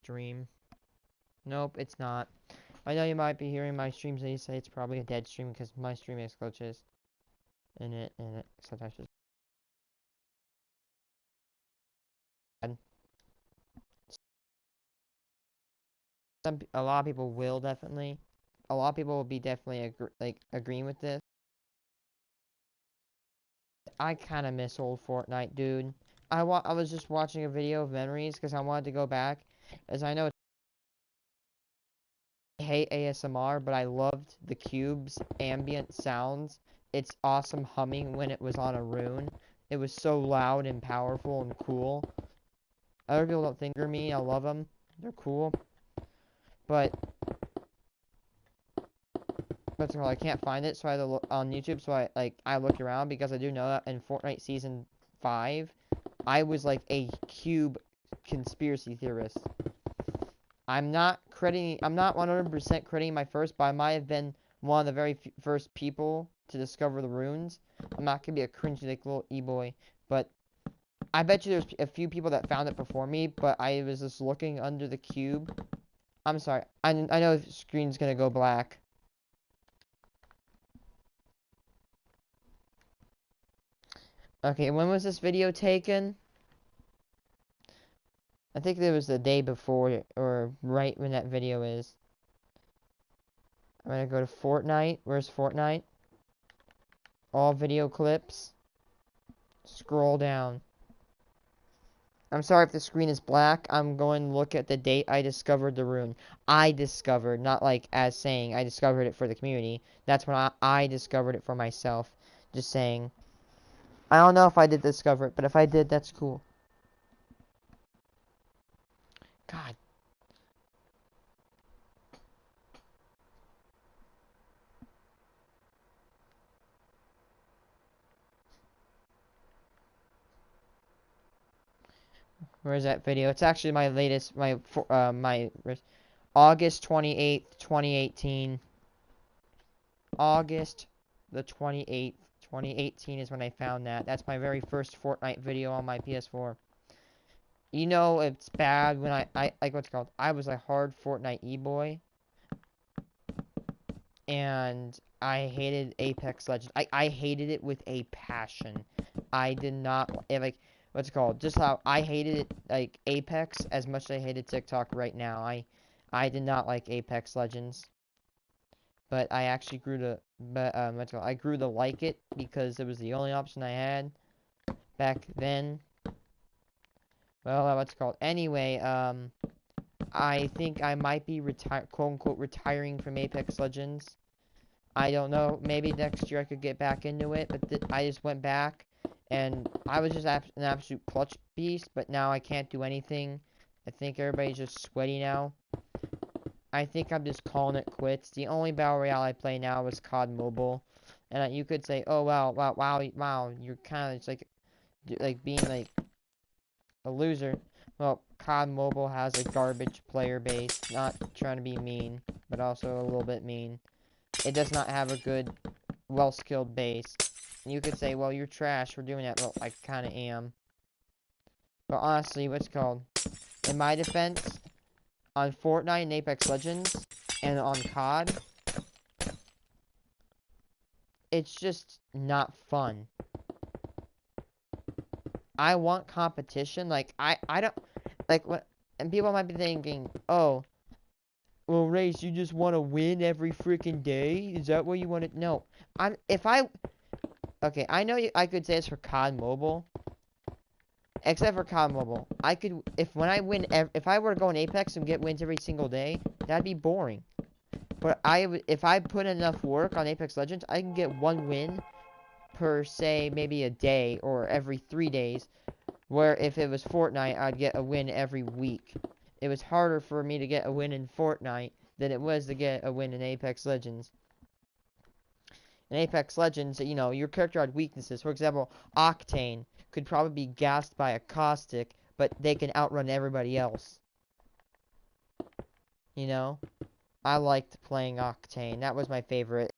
stream. Nope, it's not. I know you might be hearing my streams and you say it's probably a dead stream because my stream has glitches in it, and it sometimes just bad. A lot of people will definitely. A lot of people will be definitely agreeing with this. I kind of miss old Fortnite, dude. I was just watching a video of memories because I wanted to go back, as I know I hate ASMR, but I loved the cube's ambient sounds. Its awesome humming when it was on a rune. It was so loud and powerful and cool. Other people don't think they're me. I love them. They're cool. But what's it called? I can't find it, so I had to look on YouTube. So I looked around because I do know that in Fortnite Season 5, I was like a cube conspiracy theorist. I'm not 100% crediting my first, but I might have been one of the very first people to discover the runes. I'm not gonna be a cringy like little e-boy, but I bet you there's a few people that found it before me, but I was just looking under the cube. I'm sorry. I know the screen's gonna go black. Okay, when was this video taken? I think it was the day before, or right when that video is. I'm gonna go to Fortnite. Where's Fortnite? All video clips. Scroll down. I'm sorry if the screen is black. I'm going to look at the date I discovered the rune. I discovered, not like as saying I discovered it for the community. That's when I discovered it for myself. Just saying. I don't know if I did discover it, but if I did, that's cool. God. Where's that video? It's actually my latest, my August 28th, 2018. August the 28th, 2018 is when I found that. That's my very first Fortnite video on my PS4. You know it's bad when I like what's it called? I was a hard Fortnite e-boy. And I hated Apex Legends. I hated it with a passion. I did not like what's it called? Just how I hated it like Apex as much as I hated TikTok right now. I did not like Apex Legends. But I actually grew to what's it called? I grew to like it because it was the only option I had back then. Well, what's it called? Anyway, I think I might be quote unquote retiring from Apex Legends. I don't know. Maybe next year I could get back into it, but I just went back, and I was just an absolute clutch beast, but now I can't do anything. I think everybody's just sweaty now. I think I'm just calling it quits. The only Battle Royale I play now is COD Mobile, and you could say, oh, wow, you're kind of just like being like a loser. Well, COD Mobile has a garbage player base, not trying to be mean, but also a little bit mean. It does not have a good, well-skilled base. And you could say, well, you're trash for doing that. Well, I kind of am. But honestly, what's it called? In my defense, on Fortnite and Apex Legends, and on COD, it's just not fun. I want competition. Like, I don't, like, what, and people might be thinking, oh, well, Rayce, you just want to win every freaking day? Is that what you want to? No. Okay, I know I could say this for COD Mobile. Except for COD Mobile. I could, if I were to go in Apex and get wins every single day, that'd be boring. But if I put in enough work on Apex Legends, I can get one win per, say, maybe a day or every 3 days. Where if it was Fortnite, I'd get a win every week. It was harder for me to get a win in Fortnite than it was to get a win in Apex Legends. In Apex Legends, you know, your character had weaknesses. For example, Octane could probably be gassed by a caustic, but they can outrun everybody else. You know? I liked playing Octane. That was my favorite.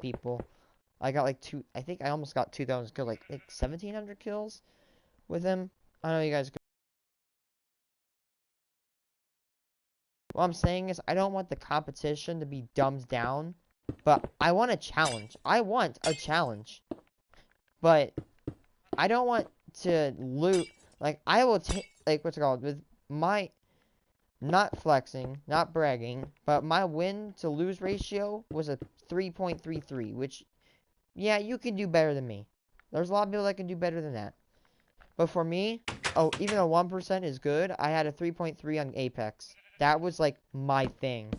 People. I got like I think I almost got 2,000 kills, like 1,700 kills? with him. I know you guys. What I'm saying is, I don't want the competition to be dumbed down, but I want a challenge. I want a challenge, but I don't want to lose. Like, I will take, like, what's it called? With my, not flexing, not bragging, but my win to lose ratio was a 3.33, which, yeah, you can do better than me. There's a lot of people that can do better than that. But for me, oh, even though 1% is good, I had a 3.3 on Apex. That was, like, my thing.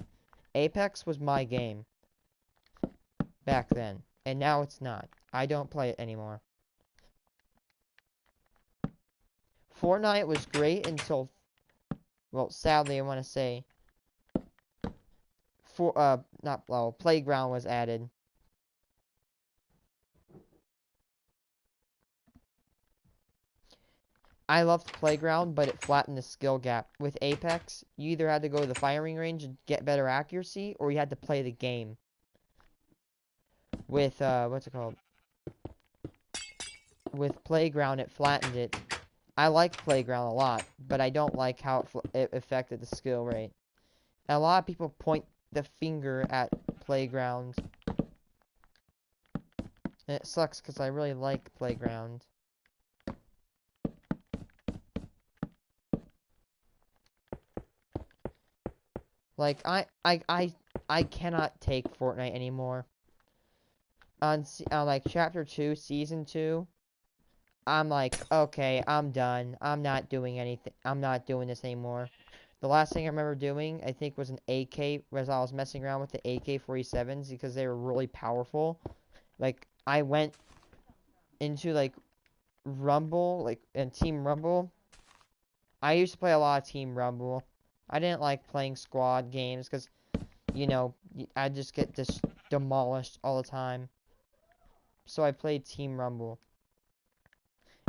Apex was my game back then. And now it's not. I don't play it anymore. Fortnite was great until, well, sadly, I want to say, Playground was added. I loved Playground, but it flattened the skill gap. With Apex, you either had to go to the firing range and get better accuracy, or you had to play the game. With, what's it called? With Playground, it flattened it. I like Playground a lot, but I don't like how it affected the skill rate. And a lot of people point the finger at Playground. And it sucks because I really like Playground. Like, I cannot take Fortnite anymore. On, like, Chapter 2, Season 2, I'm like, okay, I'm done. I'm not doing anything. I'm not doing this anymore. The last thing I remember doing, I think, was an AK, was I was messing around with the AK-47s because they were really powerful. Like, I went into, like, Rumble, like, and Team Rumble. I used to play a lot of Team Rumble. I didn't like playing squad games because, you know, I just get demolished all the time. So I played Team Rumble.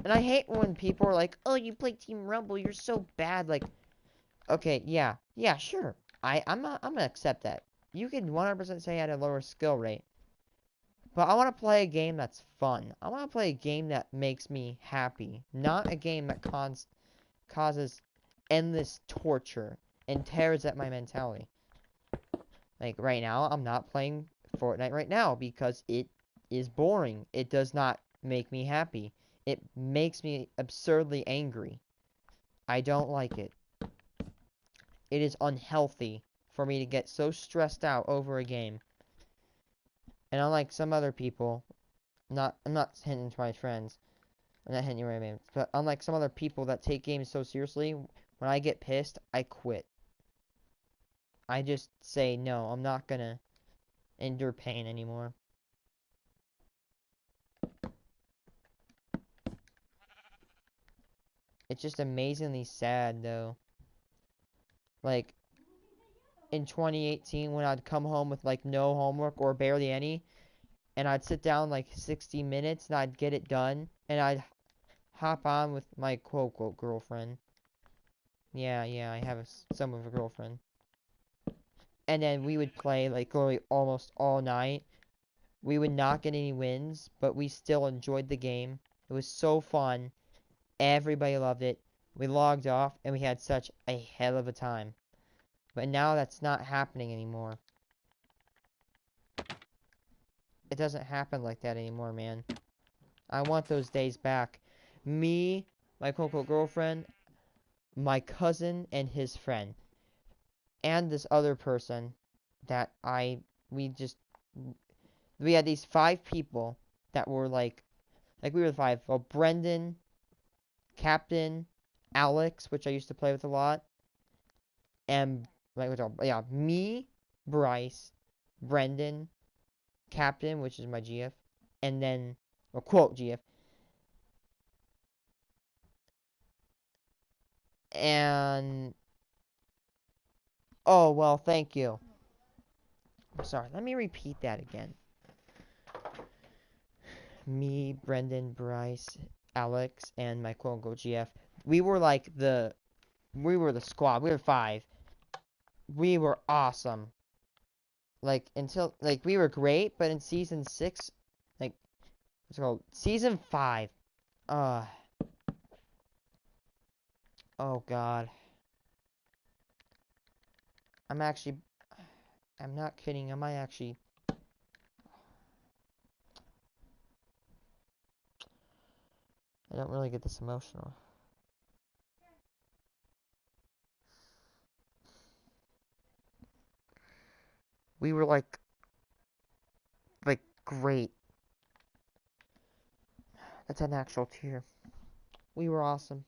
And I hate when people are like, oh, you play Team Rumble, you're so bad. Like, okay, yeah, sure. I'm gonna accept that. You can 100% say I had a lower skill rate. But I want to play a game that's fun. I want to play a game that makes me happy. Not a game that causes endless torture and tears at my mentality. Like, right now, I'm not playing Fortnite right now because it is boring. It does not make me happy. It makes me absurdly angry. I don't like it. It is unhealthy for me to get so stressed out over a game. And unlike some other people, I'm not hinting to my friends. I'm not hitting you right, man. But unlike some other people that take games so seriously, when I get pissed, I quit. I just say, no, I'm not gonna endure pain anymore. It's just amazingly sad, though. Like, in 2018, when I'd come home with, like, no homework or barely any, and I'd sit down, like, 60 minutes, and I'd get it done, and I'd hop on with my quote-unquote girlfriend. Yeah, I have some of a girlfriend. And then we would play, like, literally almost all night. We would not get any wins, but we still enjoyed the game. It was so fun. Everybody loved it. We logged off, and we had such a hell of a time. But now that's not happening anymore. It doesn't happen like that anymore, man. I want those days back. Me, my quote-unquote girlfriend, my cousin, and his friend. And this other person that we had these 5 people that were like we were the 5. Well, Brendan, Captain, Alex, which I used to play with a lot, and me, Bryce, Brendan, Captain, which is my GF, and then, or quote GF, and, oh, well, thank you. I'm sorry, let me repeat that again. Me, Brendan, Bryce, Alex, and my quote-unquote GF. We were the squad. We were 5. We were awesome. Like, until, like, we were great, but in Season 6, like, what's it called? Season 5. Uh, Oh God. I'm actually, I'm not kidding. I might actually, I don't really get this emotional. We were like great. That's an actual tear. We were awesome.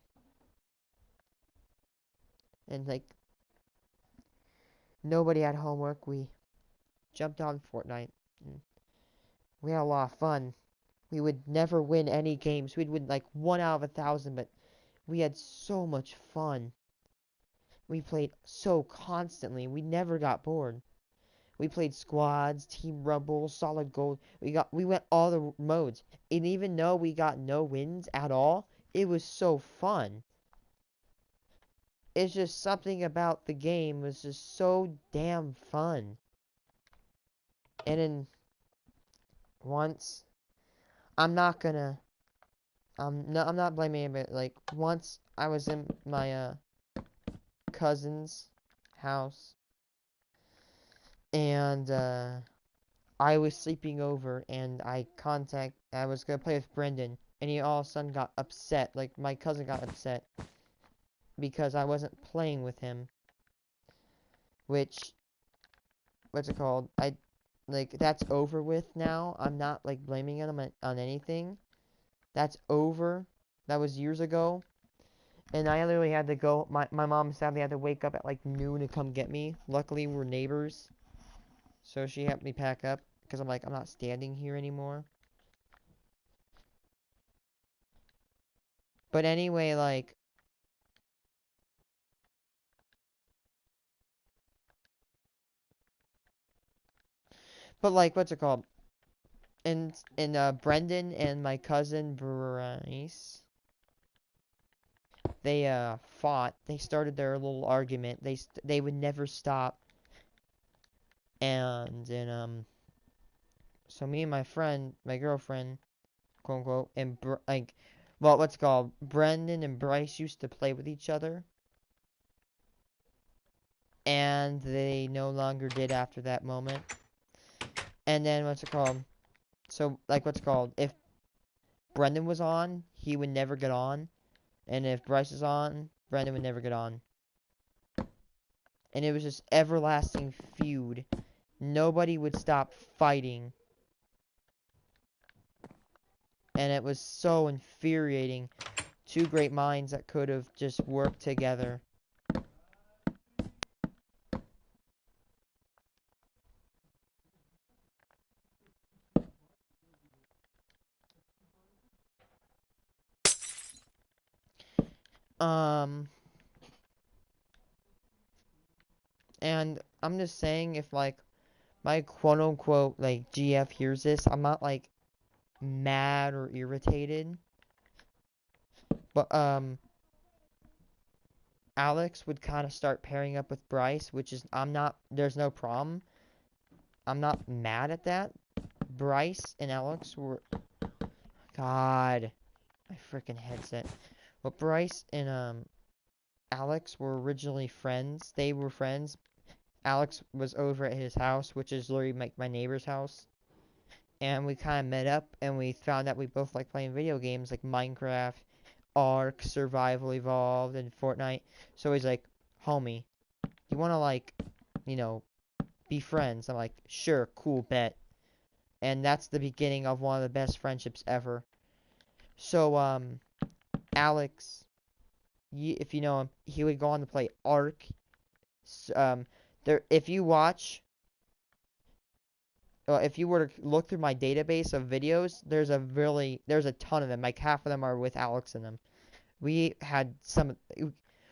And like, nobody had homework. We jumped on Fortnite. And we had a lot of fun. We would never win any games. We'd win like 1 out of 1,000, but we had so much fun. We played so constantly. We never got bored. We played squads, team rumble, solid gold. We went all the modes. And even though we got no wins at all, it was so fun. It's just something about the game was just so damn fun. And then once I'm not gonna no, I'm not blaming him, but like once I was in my cousin's house and I was sleeping over and I was gonna play with Brendan and he all of a sudden got upset. Like my cousin got upset because I wasn't playing with him. Which what's it called? I like that's over with now. I'm not like blaming him on anything. That's over. That was years ago. And I literally had to go. My mom sadly had to wake up at like noon to come get me. Luckily, we're neighbors. So she helped me pack up. Because I'm like, I'm not standing here anymore. But anyway, like. But like, what's it called? And Brendan and my cousin Bryce. They fought. They started their little argument. They would never stop. And then so me and my friend, my girlfriend, quote unquote, and like, well, what's it called? Brendan and Bryce used to play with each other, and they no longer did after that moment. And then what's it called? So like, what's it called? If Brendan was on, he would never get on, and if Bryce is on, Brendan would never get on. And it was just everlasting feud. Nobody would stop fighting. And it was so infuriating. Two great minds that could have just worked together. And I'm just saying, if like my quote unquote like GF hears this, I'm not like mad or irritated. But Alex would kind of start pairing up with Bryce, which is there's no problem. I'm not mad at that. Bryce and Alex were God, my freaking headset. But Bryce and Alex were originally friends. They were friends. Alex was over at his house, which is literally my neighbor's house. And we kind of met up, and we found out we both like playing video games like Minecraft, Ark, Survival Evolved, and Fortnite. So he's like, homie, you want to like, you know, be friends? I'm like, sure, cool, bet. And that's the beginning of one of the best friendships ever. So, Alex, if you know him, he would go on to play Ark. If you watch, if you were to look through my database of videos, there's a ton of them. Like half of them are with Alex in them. We had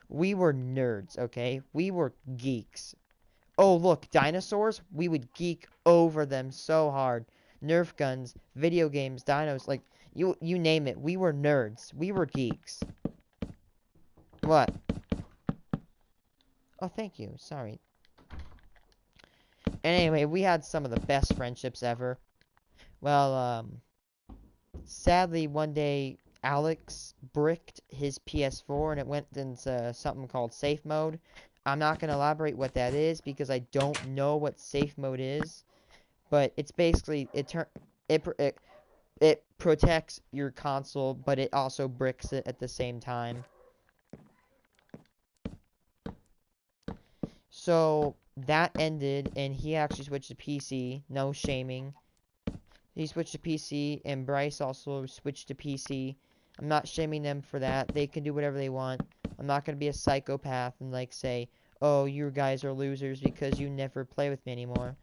we were nerds, okay? We were geeks. Oh, look, dinosaurs? We would geek over them so hard. Nerf guns, video games, dinos, like you name it. We were nerds. We were geeks. What? Oh, thank you. Sorry. Anyway, we had some of the best friendships ever. Well, sadly, one day Alex bricked his PS4 and it went into something called safe mode. I'm not going to elaborate what that is because I don't know what safe mode is, but it's basically it protects your console, but it also bricks it at the same time. So that ended, and he actually switched to PC. No shaming. He switched to PC, and Bryce also switched to PC. I'm not shaming them for that. They can do whatever they want. I'm not going to be a psychopath and, like, say, oh, you guys are losers because you never play with me anymore.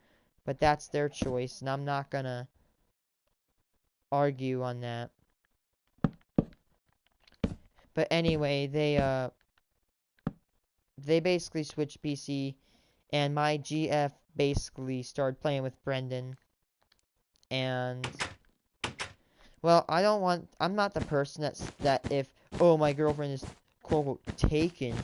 But that's their choice, and I'm not going to argue on that. But anyway, they basically switched PC, and my GF basically started playing with Brendan. And, well, I'm not the person that if, oh, my girlfriend is, quote, taken.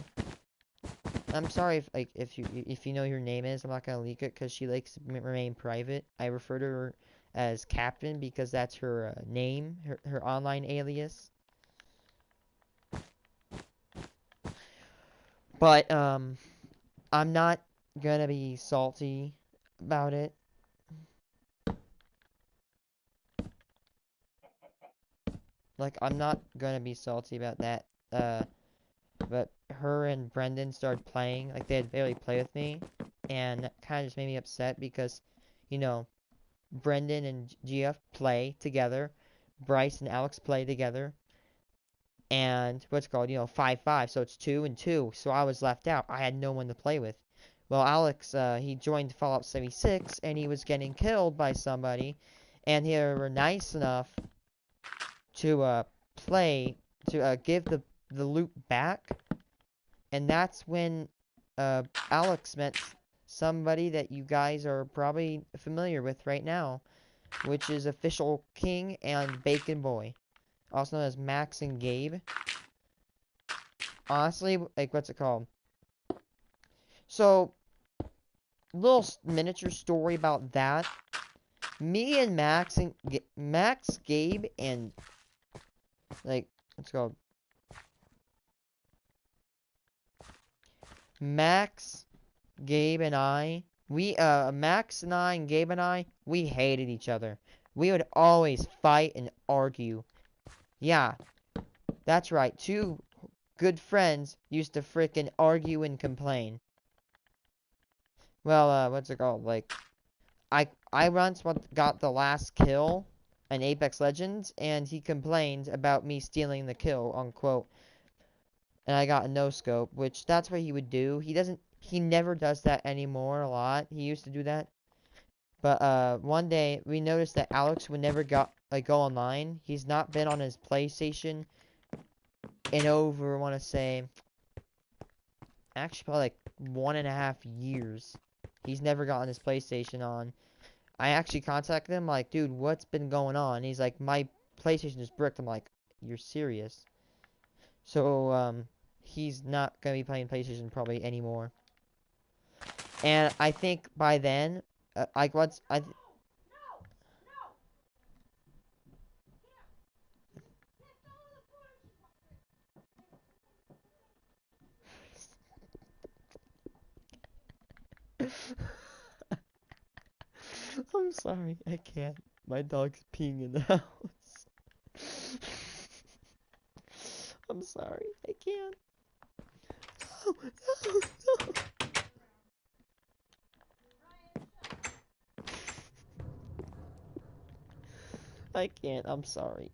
I'm sorry if you know your name is, I'm not gonna leak it because she likes to remain private. I refer to her as Captain because that's her name, her online alias. But, I'm not gonna be salty about it. Like, I'm not gonna be salty about that. But her and Brendan started playing, like, they'd barely play with me, and that kind of just made me upset because, you know, Brendan and GF play together, Bryce and Alex play together, and what's it called, 5-5, so it's 2 and 2, so I was left out. I had no one to play with. Well, Alex, he joined Fallout 76, and he was getting killed by somebody, and they were nice enough to give the loot back, and that's when Alex met somebody that you guys are probably familiar with right now, which is Official King and Bacon Boy, also known as Max and Gabe. Honestly, like, what's it called? So, little miniature story about that. Me and Max, Gabe, and, like, what's it called? Max, Gabe, and I, Max and I and Gabe and I, we hated each other. We would always fight and argue. Yeah, that's right. Two good friends used to frickin' argue and complain. Well, what's it called? Like, I once got the last kill in Apex Legends, and he complained about me stealing the kill, unquote. And I got a no-scope, which that's what he would do. He never does that anymore a lot. He used to do that. But, one day, we noticed that Alex would never go online. He's not been on his PlayStation in over, I want to say, actually probably like 1.5 years. He's never gotten his PlayStation on. I actually contacted him, like, dude, what's been going on? He's like, my PlayStation is bricked. I'm like, you're serious? So, he's not gonna be playing PlayStation probably anymore. And I think by then, like, I'm sorry, I can't. My dog's peeing in the house. I'm sorry, I can't. No, no, no. I can't, I'm sorry.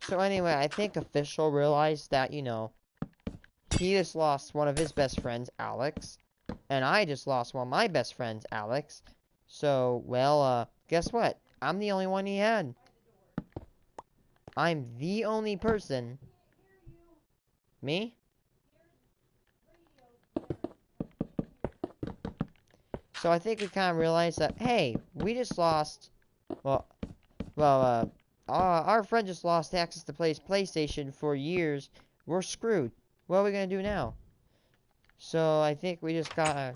So anyway, I think Official realized that, he just lost one of his best friends, Alex. And I just lost one of my best friends, Alex. So, well, guess what? I'm the only one he had. I'm the only person. Me? So I think we kind of realized that, hey, we just lost, well, our friend just lost access to PlayStation for years. We're screwed. what are we gonna do now? So I think we just gotta,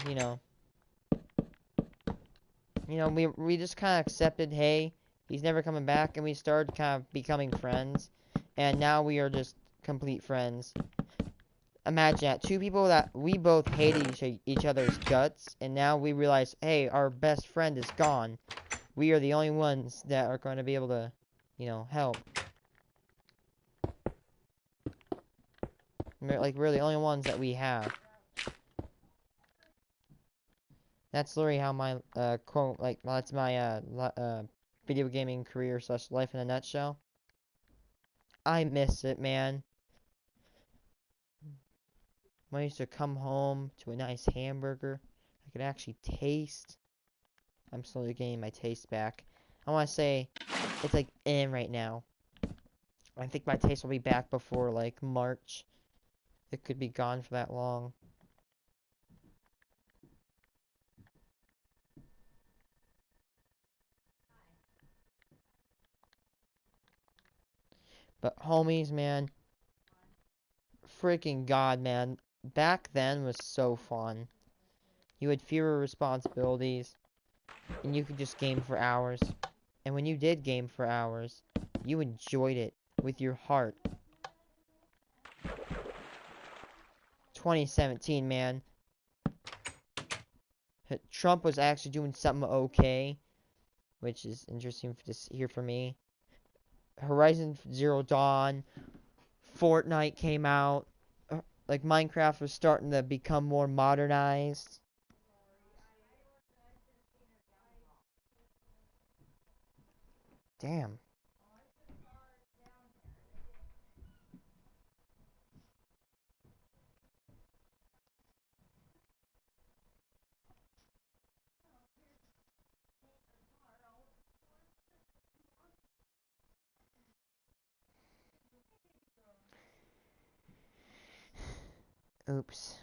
we just kind of accepted, hey, he's never coming back, and we started kind of becoming friends, and now we are just complete friends. Imagine that, two people that we both hated each other's guts, and now we realize, hey, our best friend is gone. We are the only ones that are going to be able to, help. Like, we're the only ones that we have. That's literally how my, quote, like, that's my, video gaming career / life in a nutshell. I miss it, man. When I used to come home to a nice hamburger, I could actually taste. I'm slowly getting my taste back. I want to say, it's like right now. I think my taste will be back before, like, March. It could be gone for that long. But homies, man, freaking God, man, back then was so fun. You had fewer responsibilities, and you could just game for hours. And when you did game for hours, you enjoyed it with your heart. 2017, man. Trump was actually doing something okay, which is interesting to hear for me. Horizon Zero Dawn, Fortnite came out. Like, Minecraft was starting to become more modernized. Damn. Oops.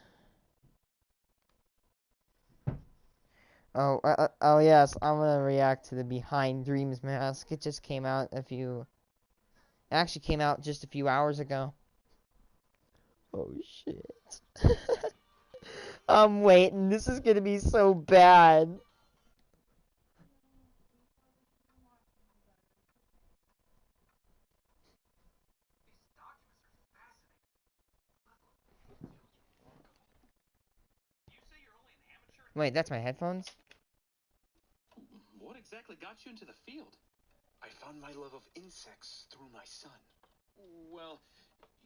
Oh yes, I'm gonna react to the Behind Dreams mask. It just came out actually came out just a few hours ago. Oh shit. I'm waiting. This is gonna be so bad. Wait, that's my headphones? What exactly got you into the field? I found my love of insects through my son. Well,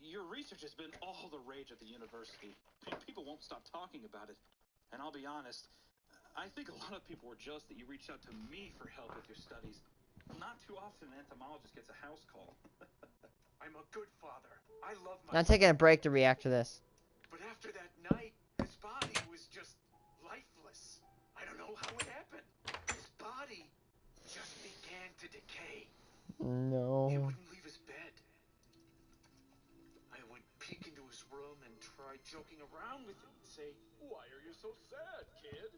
your research has been all the rage at the university. People won't stop talking about it. And I'll be honest, I think a lot of people were jealous that you reached out to me for help with your studies. Not too often an entomologist gets a house call. I'm a good father. I love my I'm taking a break to react to this. But after that night, his body was just lifeless. I don't know how it happened. His body just began to decay. No. He wouldn't leave his bed. I would peek into his room and try joking around with him and say, "Why are you so sad, kid?"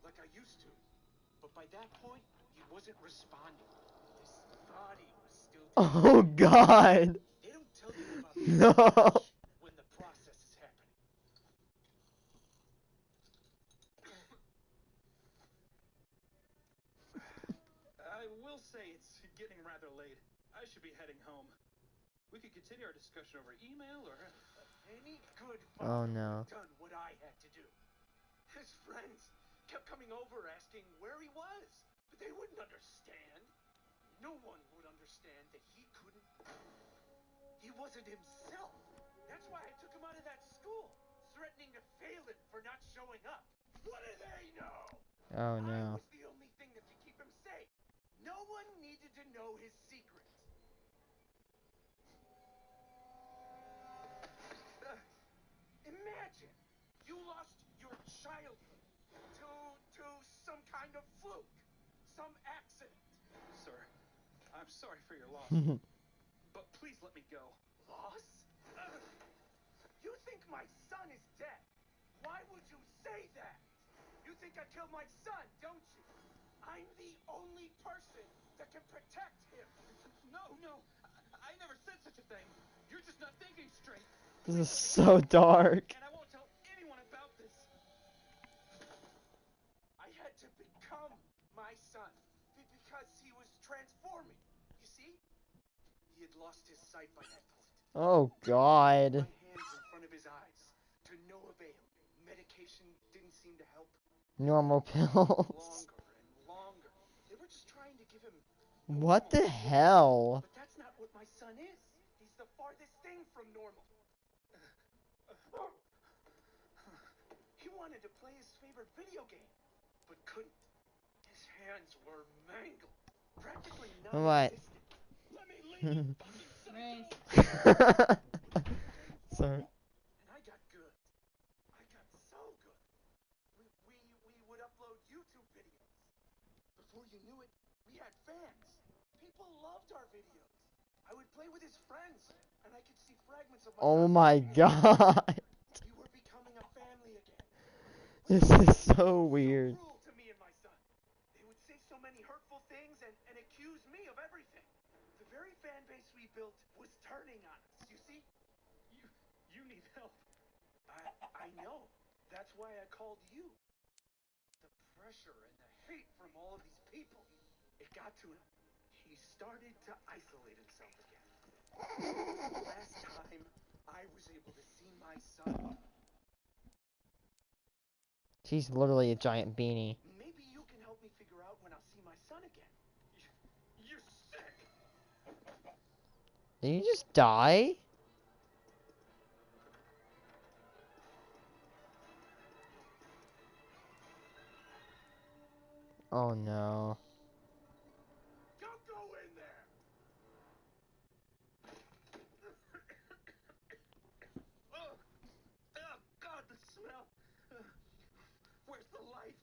Like I used to. But by that point, he wasn't responding. His body was still decaying. Oh God. They don't tell you about No. much when the process is happening. I will say it's getting rather late. I should be heading home. We could continue our discussion over email or... Any good Oh father would no. have done what I had to do. His friends kept coming over asking where he was, but they wouldn't understand. No one would understand that he couldn't... He wasn't himself. That's why I took him out of that school, threatening to fail him for not showing up. What do they know? Oh I no. was the only thing that could keep him safe. No one needed to know his secret. Imagine you lost your childhood to some kind of fluke, some accident. Sir, I'm sorry for your loss. But please let me go. Loss? You think my son is dead? Why would you say that? You think I killed my son, don't you? I'm the only person that can protect him. No, I never said such a thing. You're just not thinking straight. This is so dark. And I won't tell anyone about this. I had to become my son because he was transforming. You see? He had lost his sight by that point. Oh God. Run hands in front of his eyes to no avail. Medication didn't seem to help. Normal pills. Longer and longer. They were just trying to give him What the hell? But that's not what my son is. He's the farthest thing from normal. He wanted to play his favorite video game, but couldn't. His hands were mangled, practically What? non-existent. Let me leave, fucking psycho! Sorry. And I got good. I got so good. We would upload YouTube videos. Before you knew it, we had fans. People loved our videos. I would play with his friends, and I could see fragments of my Oh my God. We were becoming a family again. This is so weird. So cruel to me and my son. They would say so many hurtful things and accuse me of everything. The very fan base we built was turning on us, you see? You need help. I know. That's why I called you. The pressure and the hate from all of these people. It got to him. He started to isolate himself again. Last time I was able to see my son. She's literally a giant beanie. Maybe you can help me figure out when I'll see my son again. You're sick. Did you just die? Oh no. Don't go in there. Oh God, the smell. Where's the light?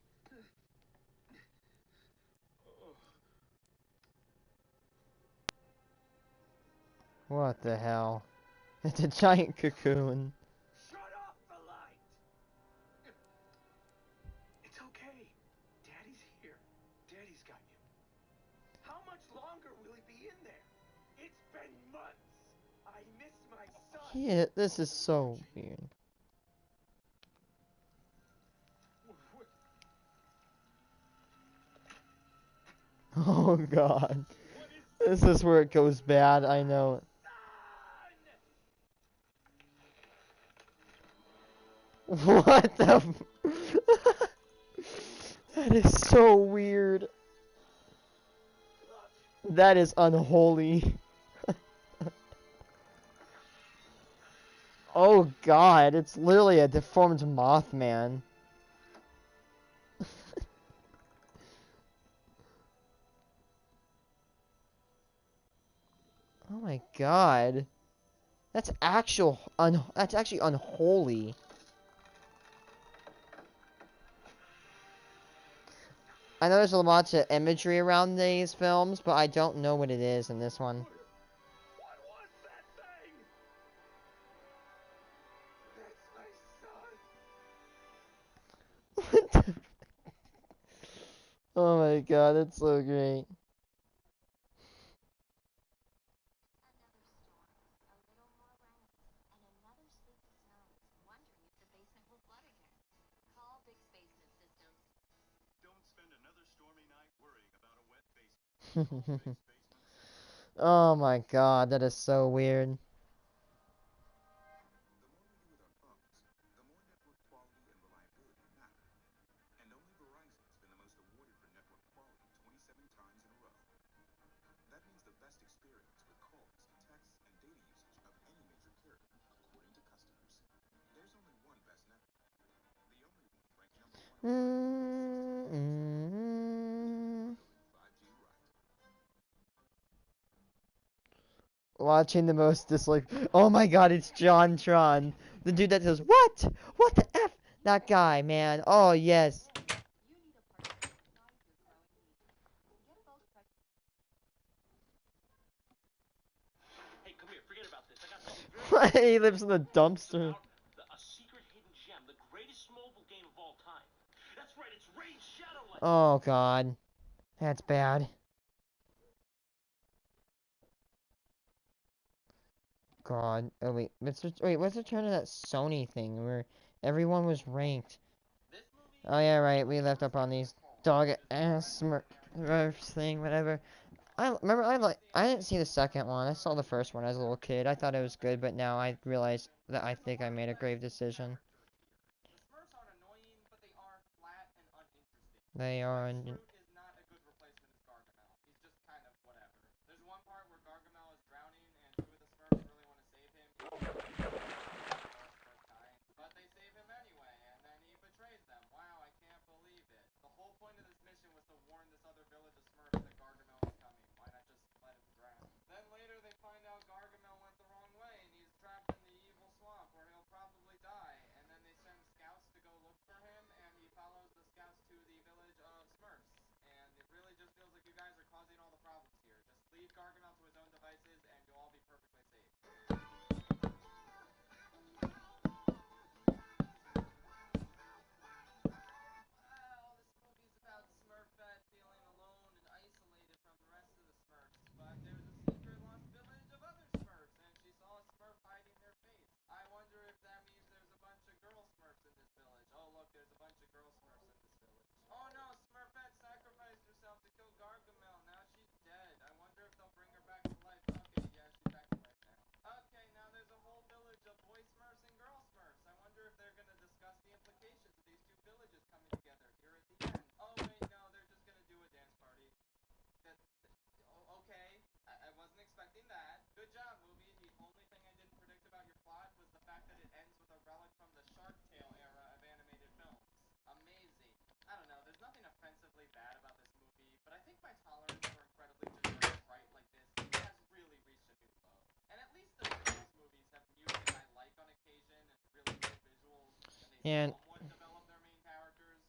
What the hell? It's a giant cocoon. Shut off the light. It's okay. Daddy's here. Daddy's got you. How much longer will he be in there? It's been months. I miss my son. Yeah, this is so weird. Oh God. This is where it goes bad, I know. What the That is so weird. That is unholy. Oh God, it's literally a deformed Mothman. Oh my God. That's that's actually unholy. I know there's a lot of imagery around these films, but I don't know what it is in this one. What was that thing? That's my son. What the Oh my God, that's so great. Don't spend another stormy night worrying about a wet basement. Oh my God, that is so weird. The more we do with our phones, the more network quality and reliability matter. And only Verizon's been the most awarded for network quality 27 times in a row. That means the best experience with calls, texts, and data usage of any major carrier, according to customers. There's only one best network. The only one ranked number one. 5G right. Watching the most disliked. Oh my God, it's John Tron. The dude that says, "What? What the F?" That guy, man. Oh, yes. Hey, come here. Forget about this. I got something very He lives in the dumpster. a secret hidden gem, the greatest mobile game of all time. That's right. It's Rayce Shadow Legends. Oh God. That's bad. God. Oh wait, what's the turn of that Sony thing where everyone was ranked? Oh yeah, right. We left up on these dog ass Smurfs thing, whatever. I remember I didn't see the second one. I saw the first one as a little kid. I thought it was good, but now I realize that I think I made a grave decision. They are. And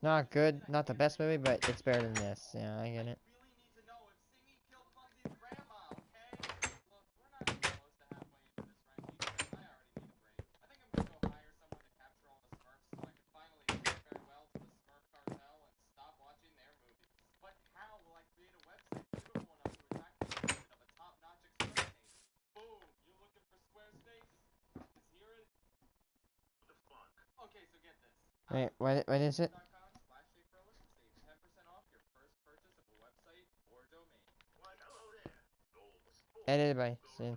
not good, not the best movie, but it's better than this. Yeah, I get it. Wait, what is it? Edited by Sin.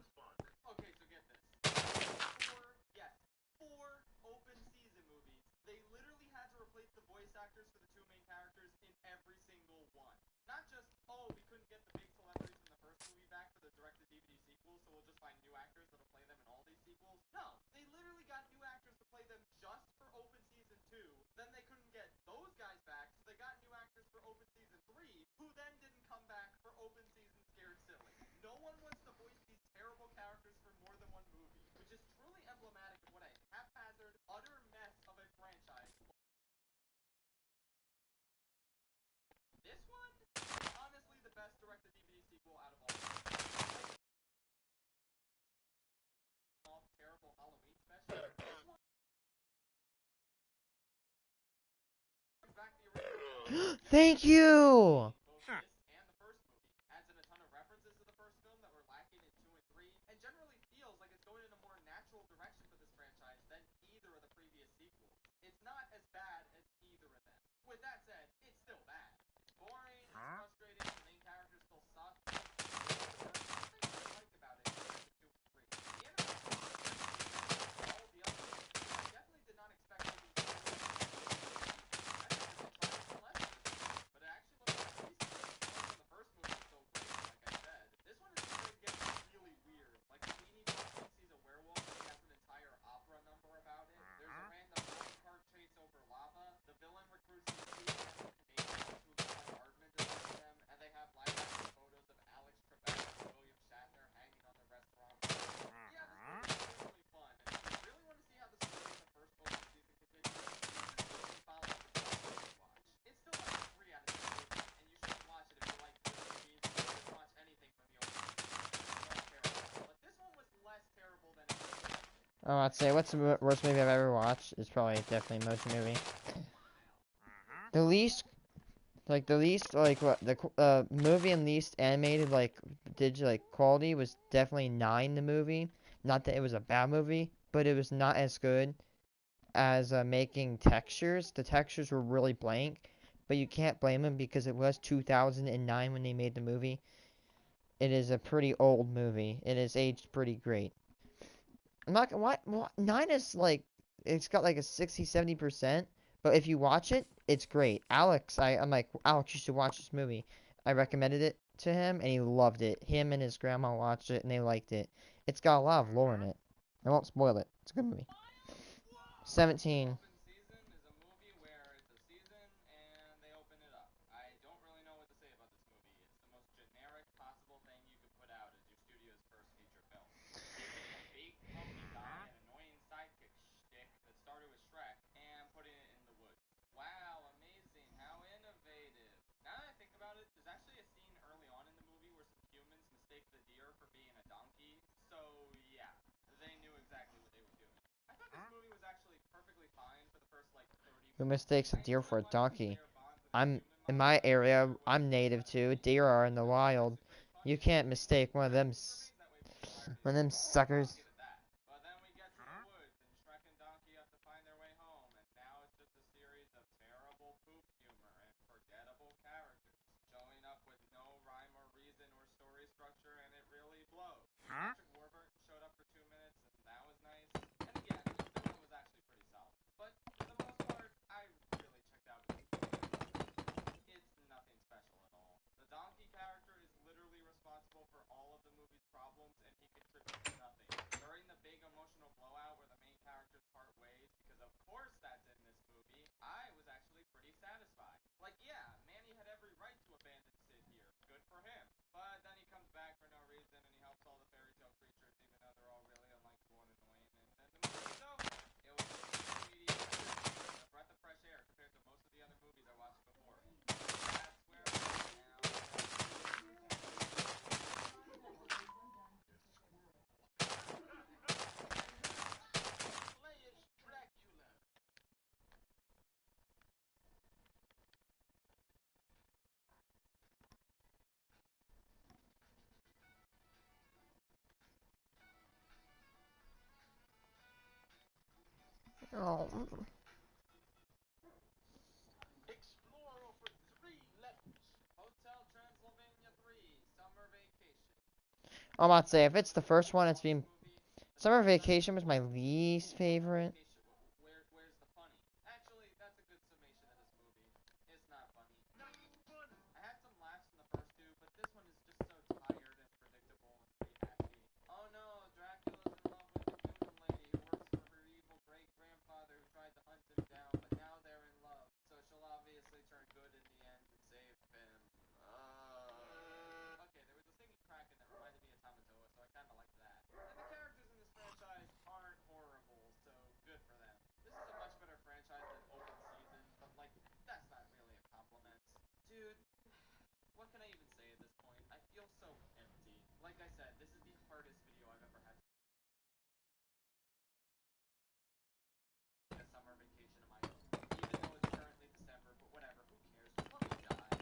Thank you! Oh, I'd say what's the worst movie I've ever watched? It's probably definitely Emoji Movie. The least, what the movie and least animated digital quality was definitely 9 the movie. Not that it was a bad movie, but it was not as good as making textures. The textures were really blank, but you can't blame them because it was 2009 when they made the movie. It is a pretty old movie. It is aged pretty great. I'm not gonna what 9 is like it's got like a 60-70%, but if you watch it, it's great. I'm like, Alex, you should watch this movie. I recommended it to him and he loved it. Him and his grandma watched it and they liked it. It's got a lot of lore in it. I won't spoil it. It's a good movie. 17. Open season is a movie where it's a season and they open it up. I don't really know what to say about this movie. It's the most generic possible thing you could put out as your studio's first feature film. Taking a big pumpy guy and annoying sidekick shtick that started with Shrek and putting it in the woods. Wow, amazing, how innovative. Now that I think about it, there's actually a scene early on in the movie where some humans mistake the deer for being a donkey. So yeah, they knew exactly what they were doing. I thought this movie was actually perfectly fine for the first like 30 Who minutes. mistakes a I deer for enjoyed a watching the donkey? player bond with his I'm human in model, my but I'm not area. sure what I'm to think native about it. to. Deer are in the The movie was wild. actually pretty funny You and the can't ending was mistake pretty one of good. them, It remains that way for the entirety of one the of them movie. suckers. I'll give it that. But then we get to the woods and Shrek and Donkey have to find their way home, and now it's just a series of terrible poop humor and forgettable characters showing up with no rhyme or reason or story structure, and it really blows. Patrick Warburton showed up for 2 minutes, and that was nice. And again, the villain was actually pretty solid. But for the most part, I really checked out with this movie. It's nothing special at all. The donkey character is literally responsible for all of the movie's problems, and he contributes nothing. During the big emotional blowout where the main characters part ways, because of course that's in this movie, I was actually pretty satisfied. Like, yeah, Manny had every right to abandon Sid here. Good for him. But then he comes back for no reason, and he helps all the fairy tale creatures, even though they're all really unlikable and annoying, and then the movie's over. It was just mediocre. A breath of fresh air compared to most of the other movies I watched before. That's where I'm at now. Slayish Dracula. Oh. Explore over 3 levels. Hotel Transylvania 3, Summer Vacation. I'm about to say, if it's the first one, it's This been. movie, the Summer second Vacation was my least favorite. Where's the funny? Actually, that's a good summation of this movie. It's not funny. Not funny. I had some laughs in the first two, but this one is just so tired and predictable and rehacky. Oh no, Dracula's in love with the human lady who works for her evil great-grandfather who tried to hunt him down, but now they're in love. So she'll obviously turn good in the end and save him. Okay, there was a singing kraken that reminded me of Tamatoa, so I kinda liked that. And the characters in this franchise aren't horrible, so good for them. This is a much better franchise than Open Season, but like, that's not really a compliment. Dude, what can I even say at this point? I feel so empty. Like I said, this is the hardest video I've ever had to a summer vacation of my own. Even though it's currently December, but whatever, who cares? Just let me die.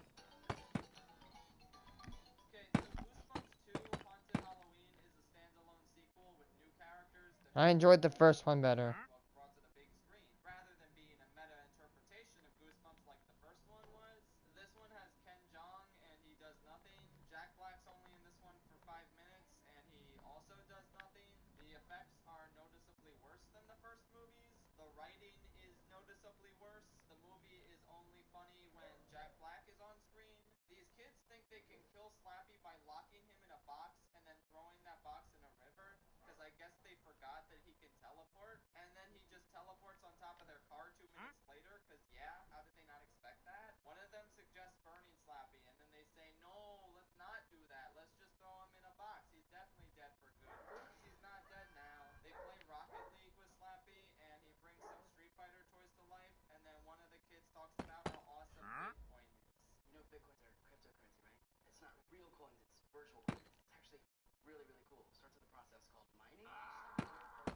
Okay, so Goosebumps 2 Haunted Halloween is a standalone sequel with new characters that I enjoyed the first one better. brought to the big screen. Rather than being a meta interpretation of Goosebumps like the first one was, this one has Ken Jeong and he does nothing. Jack Black's only in this one for 5 minutes and he also does nothing. The effects are noticeably worse than the first movies. The writing is noticeably worse. The movie is only funny when Jack Black is on screen. These kids think they can kill Slappy by locking him in a box and then throwing that box in a river, because I guess they forgot that he can teleport, and then he just teleports on top of their car 2 minutes later, because yeah, how did they not expect that? One of them suggests burning Slappy, and then they say, no, let's not do that, let's just throw him in a box, he's definitely dead for good. Oops, he's not dead now. They play Rocket League with Slappy, and he brings some Street Fighter toys to life, and then one of the kids talks about how awesome Bitcoin is. You know Bitcoins are cryptocurrency, right? It's not real coins, it's virtual coins. It's actually really, really cool. It starts with a process called mining.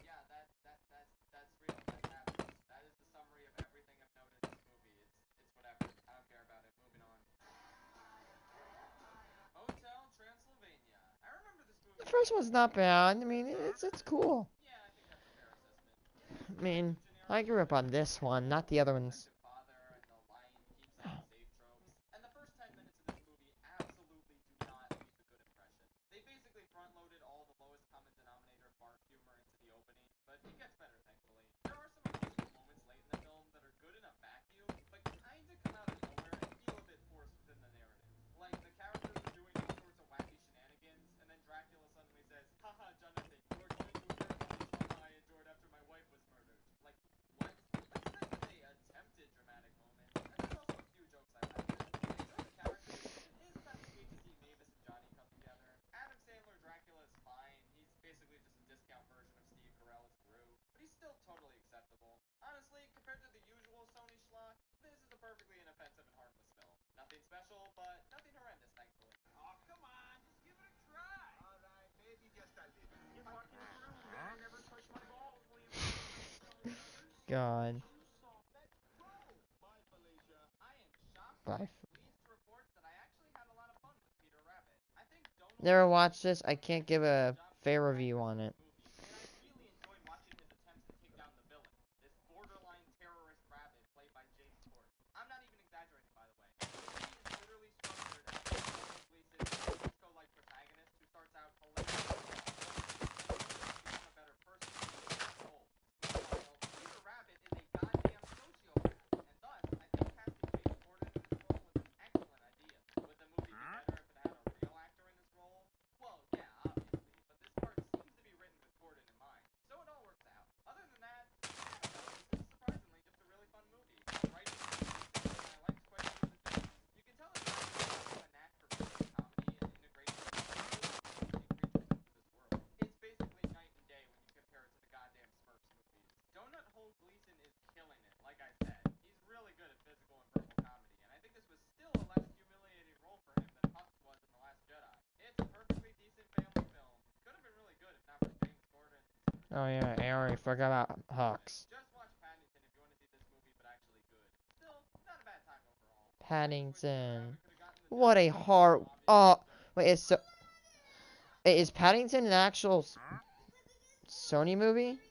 Yeah, that's real. That happens. That is the summary of everything I've noted in this movie. It's whatever. I don't care about it. Moving on. Hotel Transylvania. I remember this movie first one's not bad. I mean, it's cool. Yeah, I think that's a fair assessment. I mean, I grew up on this one, not the other ones. Father and the lion keeps saying safe tropes. And the first 10 minutes of this movie absolutely do not leave a good impression. They basically front-loaded all the lowest common denominator fart humor into the opening, but it gets better, thankfully. There are some occasional moments late in the film that are good in a vacuum, but kinda come out of nowhere and feel a bit forced within the narrative. Like, the characters are doing all sorts of wacky shenanigans, and then Dracula suddenly says, haha, Jonathan, you are going to endure all the trauma I endured after my wife was murdered. Like, what? That's kind of a attempted dramatic moment. And there's also a few jokes I like. I enjoy the characters. It is kind of sweet to see Mavis and Johnny come together. Adam Sandler Dracula is fine. He's basically just a discount version of Steve Carell as Gru, but he's still totally acceptable. Honestly, compared to the usual Sony schlock, this is a perfectly inoffensive and harmless film. Nothing special, but nothing horrendous, thankfully. Oh, come on, just give it a try. All right, maybe just a little. You're fucking rude, man. Never touch my balls, will you? God. Bye, Felicia. I am shocked Bye. and pleased to report that I actually had a lot of fun with Peter Rabbit. I think Donald Never watched this. I can't give a fair review on it. and I really enjoyed watching his attempts to take down the villain, this borderline terrorist rabbit played by James Corden. I'm not even exaggerating, by the way. The movie is literally structured as a Donald Gleason disco-like protagonist who starts out hilarious and become a better person as he gets old. Meanwhile, Peter Rabbit is a goddamn sociopath, and thus, I think casting James Corden in this role was an excellent idea. Would the movie be better if it had a real actor in this role? Well, yeah, obviously, but this part seems to be written with Corden in mind, so it all works out. Other than that, I don't know, this is surprisingly just a really fun movie. The writing is decent, and I liked quite a few of the jokes. You can tell that Corden has a knack for mixing comedy and integrating the creatures into this world. It's basically night and day when you compare it to the goddamn Smurfs movies. Donut Hole Gleason is killing it, like I said. He's really good at physical and verbal comedy, and I think this was still a less humiliating role for him than Hux was in The Last Jedi. It's a perfectly decent family film. Could have been really good if not for James Corden. Oh yeah, I already forgot about Hux. Just watch Paddington if you want to see this movie, but actually good. Still, not a bad time overall. Paddington. What a hard. Oh, wait, is Paddington an actual Sony movie?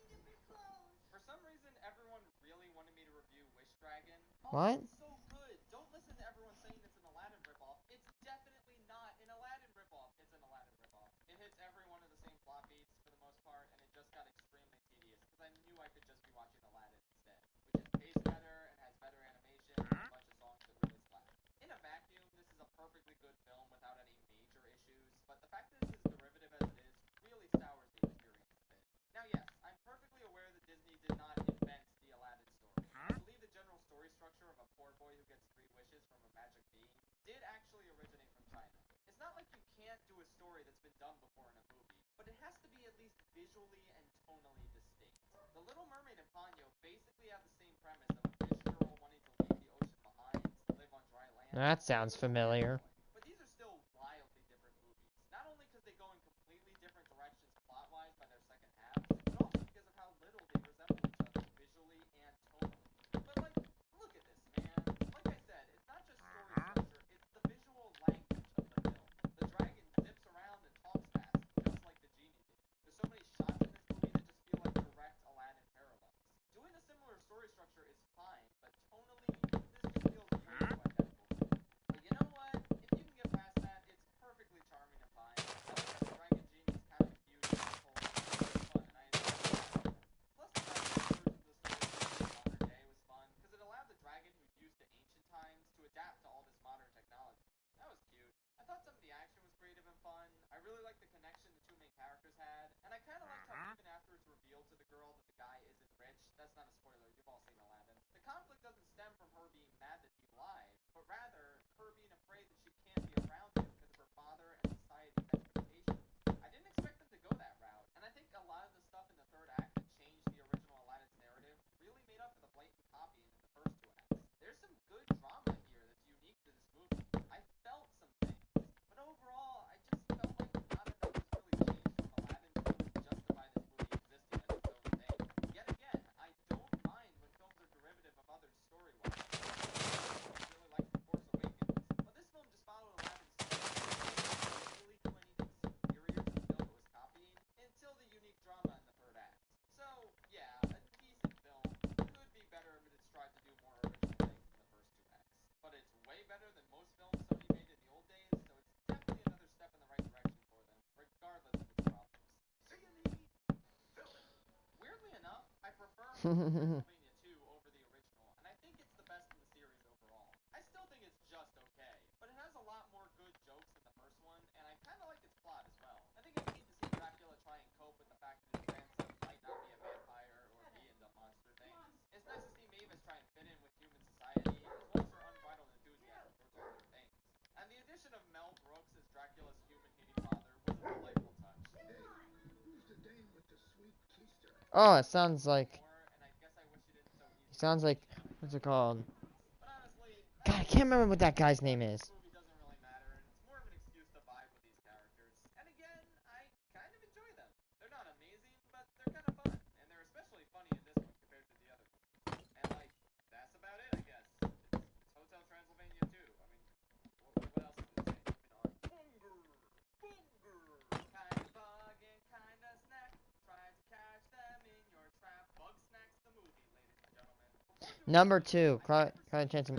For some reason, everyone really wanted me to review Wish Dragon. What? It's so good. Don't listen to everyone saying it's an Aladdin ripoff. It's definitely not an Aladdin ripoff. It's an Aladdin ripoff. It hits every one of the same plot beats for the most part, and it just got extremely tedious because I knew I could just be watching Aladdin instead, which is paced better and has better animation and a bunch of songs that really slap. In a vacuum, this is a perfectly good film without any major issues, but the fact that it's as derivative as it is really sours the experience a bit. Now, yes, I'm perfectly aware that Disney did not invent the Aladdin story. I believe the general story structure of a poor boy who gets 3 wishes from a magic bean did actually originate from China. It's not like you can't do a story that's been done before in a movie, but it has to be at least visually and tonally distinct. The Little Mermaid and Ponyo basically have the same premise of a fish girl wanting to leave the ocean behind to live on dry land. That sounds familiar. But these are still wildly different movies. Not only because they go in completely different directions plot-wise by their second halves, but also because of how little they resemble each other visually and tonally. But like, look at this, man. Like I said, it's not just story structure, it's the visual language of the film. The dragon zips around and talks fast, just like the genie did. There's so many shots in this movie that just feel like direct Aladdin parallels. Doing a similar story structure is fine, but tonally, this just feels way too identical. But you know what? Transylvania 2 over the original, and I think it's the best in the series overall. I still think it's just okay, but it has a lot more good jokes than the first one, and I kind of like its plot as well. I think it's neat to see Dracula try and cope with the fact that his grandson might not be a vampire or be into monster things. It's nice to see Mavis try and fit in with human society, as well as her unbridled enthusiasm towards older things. And the addition of Mel Brooks as Dracula's human-hating father was a delightful touch. Oh, it sounds like. And I guess I wish it didn't so easily. Sounds like. What's it called? But honestly, God, I can't remember what that guy's name is. this movie doesn't really matter, and it's more of an excuse to vibe with these characters. And again, I kind of enjoy them. They're not amazing, but they're kind of fun, and they're especially funny in this one compared to the other movies. And like, that's about it, I guess. It's Hotel Transylvania 2. I mean, what else is it say? Moving on. Kinda bug and kinda snack. Try to catch them in your trap. Bug Snacks the movie, ladies and gentlemen. Number 2. Cloud Chance. Cloudy with a Chance of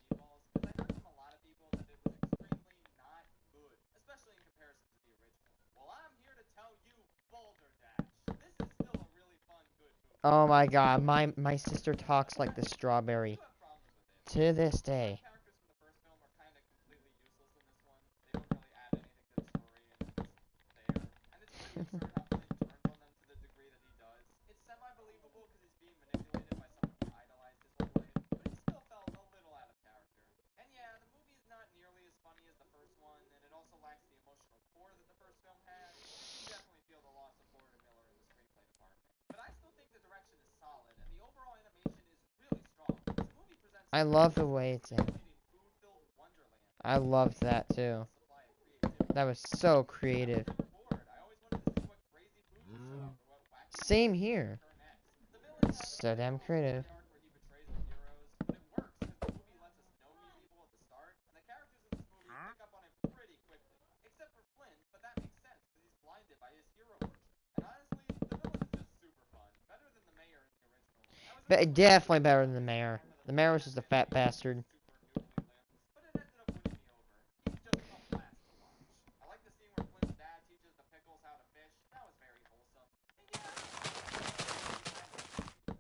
Meatballs, because I heard from a lot of people that it was extremely not good, especially in comparison to the original. Well, I'm here to tell you, Balderdash, this is still a really fun, good movie. Oh my god, my sister talks like the strawberry. You have problems with it. To this day. Characters from the first film are kind of completely useless in this one. They don't really add anything to the story, and it's just there. And it's pretty absurd how Flynn turns on them to the degree that he does. It's semi-believable because he's being manipulated by someone who idolized his whole life, but he still felt a little out of character. And yeah, the movie is not nearly as funny as the first one, and it also lacks the emotional core that the first film had. You can definitely feel the loss of Florida Miller in the screenplay department. But I still think the direction is solid, and the overall animation is really strong. This movie presents I love the way it's in. food-filled wonderland. I loved that too. Supply of creativity. That was so creative. I was never bored. I always wanted to see what crazy food he served or what wacky Same here. turn next. The villain has So damn creative. arc where he betrays the heroes, but it works because the movie lets us know he's evil at the start, and the characters in this movie pick up on it pretty quickly. Except for Flynn, but that makes sense because he's blinded by his hero worship. And honestly, the villain is just super fun, better than the mayor in the original. But definitely better than the mayor. The mayor was just a fat bastard. But it ended up winning me over. He's just a blast to watch. I like the scene where Flynn's dad teaches the pickles how to fish. That was very wholesome. And yeah,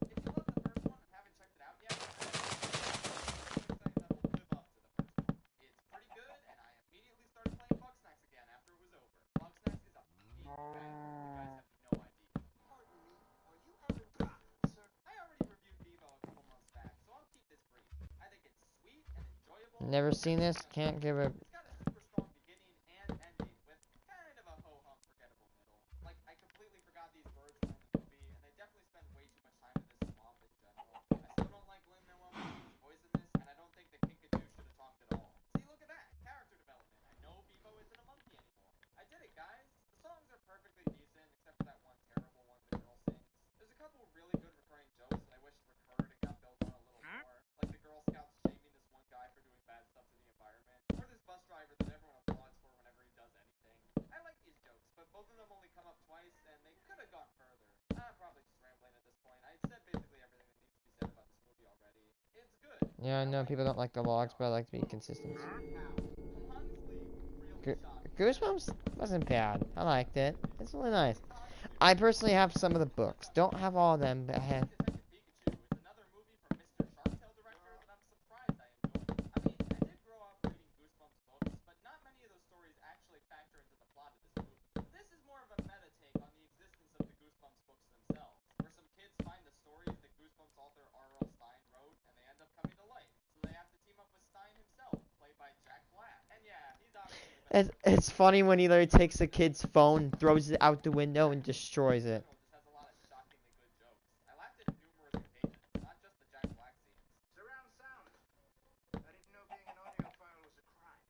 if you love the first one and haven't checked it out yet, that'll live up to the first one. It's pretty good, and I immediately started playing Bug Snacks again after it was over. Bug Snacks is a beat, okay? You guys have no idea. Pardon me, are you having... Sir, I already reviewed Devo a couple months back, so I'll keep this brief. I think it's sweet and enjoyable. Never seen this. Can't give a. It's got a super strong beginning and ending with kind of a ho-hum forgettable middle. Like, I completely forgot these birds were in the movie, and they definitely spend way too much time in this swamp in general. I still don't like Lin-Manuel Miranda's voice in this, and I don't think that Kinkajou should have talked at all. See, look at that. Character development. I know Bevo isn't a monkey anymore. I did it, guys. The songs are perfectly decent, except for that one terrible one the girl sings. There's a couple really good recurring jokes that I wish recurred and got built on a little more. Like the Girl Scouts shaming this one guy for doing bad stuff to the environment, or this bus driver that everyone applauds for whenever he does anything. I like these jokes, but both of them only come up twice, and they could have gone further. I'm probably just rambling at this point. I said basically everything that needs to be said about this movie already. It's good. Yeah, I know people don't like the logs, but I like to be consistent. I'm honestly really shocked. Goosebumps wasn't bad. I liked it. It's really nice. I personally have some of the books. Don't have all of them, but I have. Detective Pikachu. It's another movie from Mr. Sharktail director that I'm surprised I enjoyed. I mean, I did grow up reading Goosebumps books, but not many of those stories actually factor into the plot of this movie. This is more of a meta take on the existence of the Goosebumps books themselves, where some kids find the stories that Goosebumps author R.L. Stine wrote, and they end up coming to life. So they have to team up with Stine himself, played by Jack Black. And yeah, he's obviously the best. It's funny when he literally takes a kid's phone, throws it out the window, and destroys it. Just has a lot of shockingly good jokes. I laughed at numerous occasions, not just the Jack Black scenes. surround sound. I didn't know being an audiophile was a crime.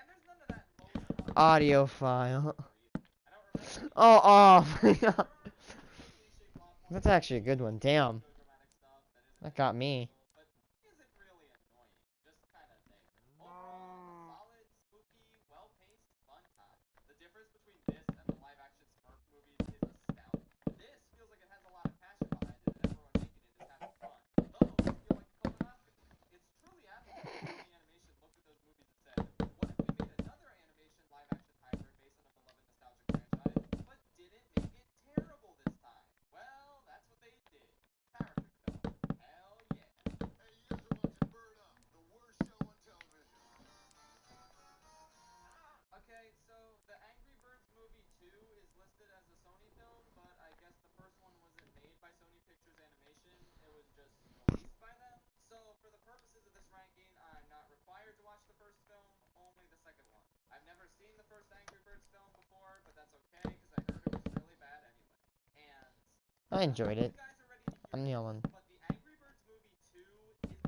And there's none of that low Audiophile. I don't remember Oh, that's actually a good one. Damn. dramatic stuff that isn't That got me. but isn't really annoying. Just kind of there. Overall, a solid, spooky, well-paced, fun time. The difference between this and the live-action Smurf movies is astounding. This feels like it has a lot of passion behind it, and everyone making it is having fun. Those feel like a colonoscopy. It's truly admirable how the animation looked at those movies and said, what if we made another animation live-action hybrid based on a beloved nostalgic franchise, but didn't make it terrible this time? Well, Birds film before, but that's okay because I heard it was really bad anyway. And I enjoyed you it. guys are ready to hear I'm this, yelling. but the Angry Birds movie 2 is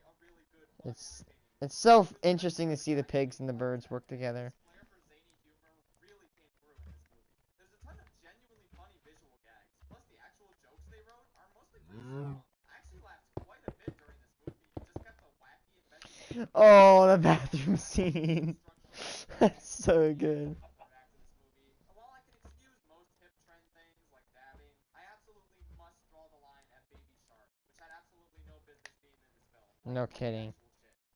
a really good, fun, entertaining movie. It's so interesting to see the pigs and the birds work together. Flair for zany humor really came through in this movie. There's a ton of genuinely funny visual gags, plus the actual jokes they wrote are mostly pretty strong. I actually laughed quite a bit during this movie. It just kept the wacky adventure. Oh, the bathroom scene. That's so good. Third act of this movie. And while I can excuse most hip trend things like dabbing, I absolutely must draw the line at Baby Shark, which had absolutely no business being in this film. No kidding.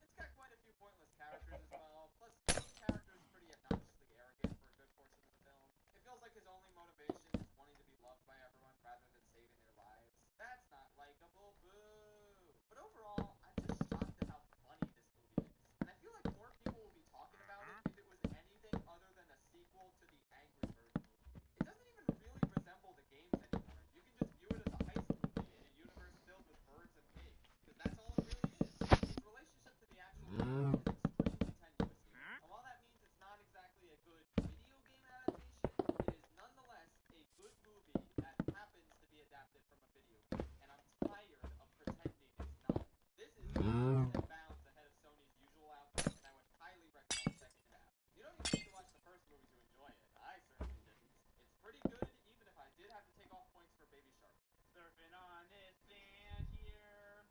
It's got quite a few pointless characters as well, plus the main character is pretty obnoxiously arrogant for a good portion of the film. It feels like his only motivation is wanting to be loved by everyone rather than saving their lives. That's not likable, boo! But overall, I'm just shocked at how funny this movie is. And I feel like more people will be talking about it if it was anything other than a sequel to the Angry Birds movie. It doesn't even really resemble the games anymore. You can just view it as a heist movie in a universe filled with birds and pigs. Because that's all it really is. Its relationship to the actual game is extremely tenuous here. And while that means it's not exactly a good video game adaptation, it is nonetheless a good movie that happens to be adapted from a video game. And I'm tired of pretending it's not. This is leaps and bounds ahead of Sony's usual output, and I would highly recommend checking it out. You don't even need to watch the first movie to enjoy it. I certainly didn't. It's pretty good, even if I did have to take off points for Baby Shark. Surfing on this sand here.